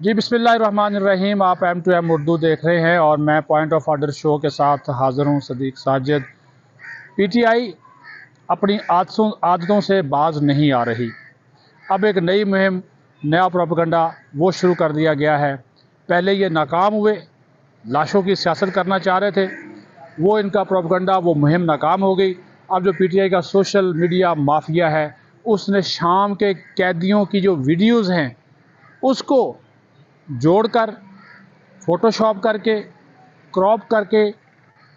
जी बिस्मिल्लाहिर्रहमानिर्रहीम। आप M2M उर्दू देख रहे हैं और मैं पॉइंट ऑफ ऑर्डर शो के साथ हाज़िर हूँ सदीक साजिद। PTI अपनी आदतों से बाज नहीं आ रही। अब एक नई मुहिम, नया प्रोपेगेंडा वो शुरू कर दिया गया है। पहले ये नाकाम हुए, लाशों की सियासत करना चाह रहे थे, वो इनका प्रोपेगेंडा, वो मुहिम नाकाम हो गई। अब जो PTI का सोशल मीडिया माफिया है, उसने शाम के कैदियों की जो वीडियोज़ हैं उसको जोड़कर, फ़ोटोशॉप करके, क्रॉप करके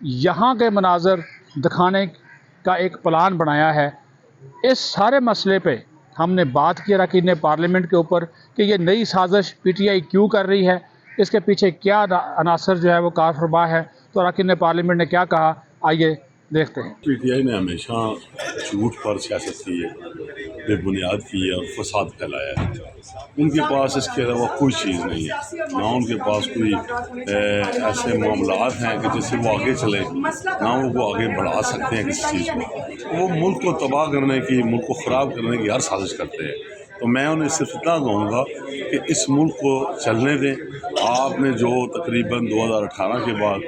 यहाँ के मनाज़र दिखाने का एक प्लान बनाया है। इस सारे मसले पे हमने बात की अरकान पार्लियामेंट के ऊपर कि ये नई साजिश PTI क्यों कर रही है, इसके पीछे क्या अनासर जो है वो कारफरमा है। तो अरकान पार्लियामेंट ने क्या कहा, आइए देखते हैं। PTI ने हमेशा झूठ पर सियासत की है, बेबुनियाद की है और फसाद फैलाया है। उनके पास इसके अलावा कोई चीज़ नहीं है, ना उनके पास कोई ऐसे मामलात हैं कि जिससे वो आगे चले, ना वो आगे बढ़ा सकते हैं किसी चीज़ को। वो मुल्क को तबाह करने की, मुल्क को ख़राब करने की हर साजिश करते हैं। तो मैं उन्हें सिर्फ इतना कहूँगा कि इस मुल्क को चलने दें। आपने जो तकरीबन 2018 के बाद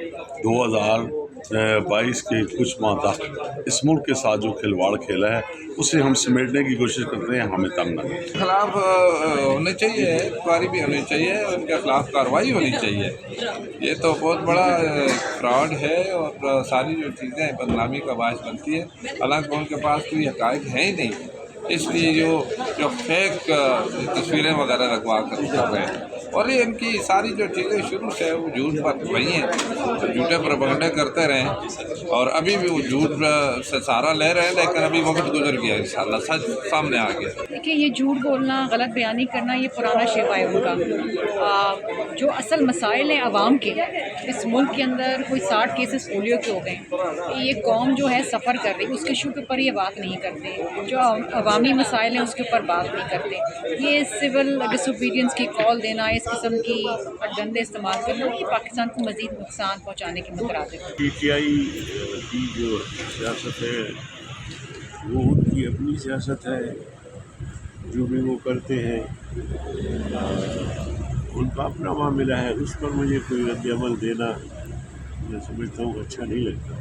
2022 के कुछ माह तक इस मुल्क के साथ जो खिलवाड़ खेला है, उसे हम समेटने की कोशिश करते हैं, हमें तंग न करें। खिलाफ होने चाहिए, इंक्वायरी भी होनी चाहिए, उनके खिलाफ कार्रवाई होनी चाहिए। ये तो बहुत बड़ा फ्रॉड है और सारी जो चीज़ें बदनामी का बायस बनती है, हालांकि उनके पास कोई हक़ाइक़ है ही नहीं, इसलिए जो फेक तस्वीरें वगैरह लगवा कर रहे हैं। और ये इनकी सारी जो चीज़ें शुरू से वो झूठ पर वही हैं, झूठे प्रोपेगेंडे करते रहें और अभी भी वो झूठ से सहारा ले रहे हैं, लेकिन अभी वक्त गुजर गया, इंशाल्लाह सच सामने आ गया। देखिए, ये झूठ बोलना, गलत बयानी करना, ये पुराना शेवा है उनका। जो असल मसाइल हैं आवाम के, इस मुल्क के अंदर कोई 60 केसेस पोलियो के हो गए। ये कौम जो है सफ़र कर रही, उसके इशू के ऊपर ये बात नहीं करते। जो अवामी मसाइल हैं उसके ऊपर बात नहीं करते। ये सिविल डिसोबीडियंस की कॉल देना, इस किस्म की गंदे इस्तेमाल करना, ये पाकिस्तान को मज़ीद नुकसान पहुँचाने के मुतरादिफ है। PTI की जो सियासत है वो उनकी अपनी सियासत है, जो भी वो करते हैं उनका अपना मामला है। उस पर मुझे कोई रद्द अमल देना मैं समझता हूँ अच्छा नहीं लगता।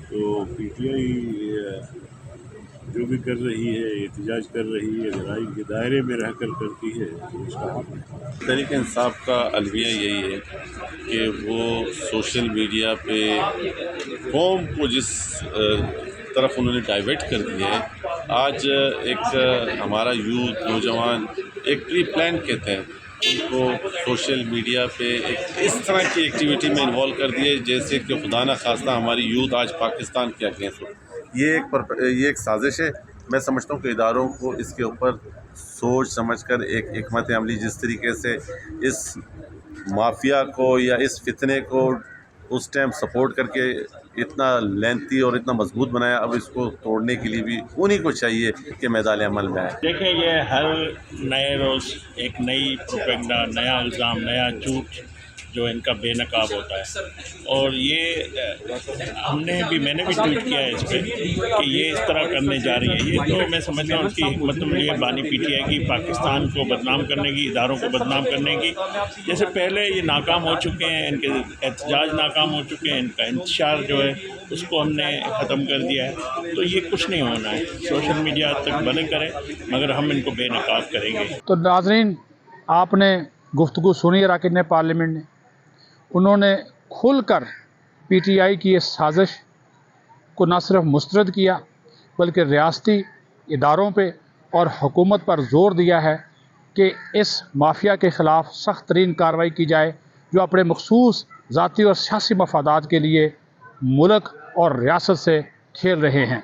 तो PTI जो भी कर रही है, एहतजाज कर रही है, अगर आइन के दायरे में रह कर करती है तो उसका हक है। तहरीक इंसाफ का अलविया यही है कि वो सोशल मीडिया पे कौम को जिस तरफ उन्होंने डाइवर्ट कर दिया है, आज एक हमारा यूथ, नौजवान एक प्री प्लान के तहत उनको सोशल मीडिया पे एक इस तरह की एक्टिविटी में इन्वॉल्व कर दिए जैसे कि खुदा न खास्ता हमारी यूथ आज पाकिस्तान के अगेंस्ट हो। ये एक साजिश है। मैं समझता हूँ कि इदारों को इसके ऊपर सोच समझकर एक हिकमत अमली, जिस तरीके से इस माफिया को या इस फितने को उस टाइम सपोर्ट करके इतना लेंथी और इतना मजबूत बनाया, अब इसको तोड़ने के लिए भी उन्हीं को चाहिए कि मैदान अमल में आए। देखिए, ये हर नए रोज़ एक नई प्रोपेगेंडा, नया इल्ज़ाम, नया झूठ जो इनका बेनकाब होता है। और ये मैंने भी ट्वीट किया है इस पर कि ये इस तरह करने जा रही है। ये तो मैं समझता हूँ उनकी हिकमत अमली बानी PTI की, पाकिस्तान को बदनाम करने की, इदारों को बदनाम करने की। जैसे पहले ये नाकाम हो चुके हैं, इनके एहतजाज नाकाम हो चुके हैं, इनका इंतशार जो है उसको हमने ख़त्म कर दिया है। तो ये कुछ नहीं होना है, सोशल मीडिया तक भले करें मगर हम इनको बेनकाब करेंगे। तो नाज़रीन, आपने गुफ्तगू सुनी अरकान पार्लियामेंट ने। उन्होंने खुलकर PTI की इस साजिश को न सिर्फ मुस्तरद किया बल्कि रियासती इदारों पे और हुकूमत पर ज़ोर दिया है कि इस माफिया के ख़िलाफ़ सख्त तरीन कार्रवाई की जाए, जो अपने मखसूस ज़ाती और सियासी मफादात के लिए मुल्क और रियासत से खेल रहे हैं।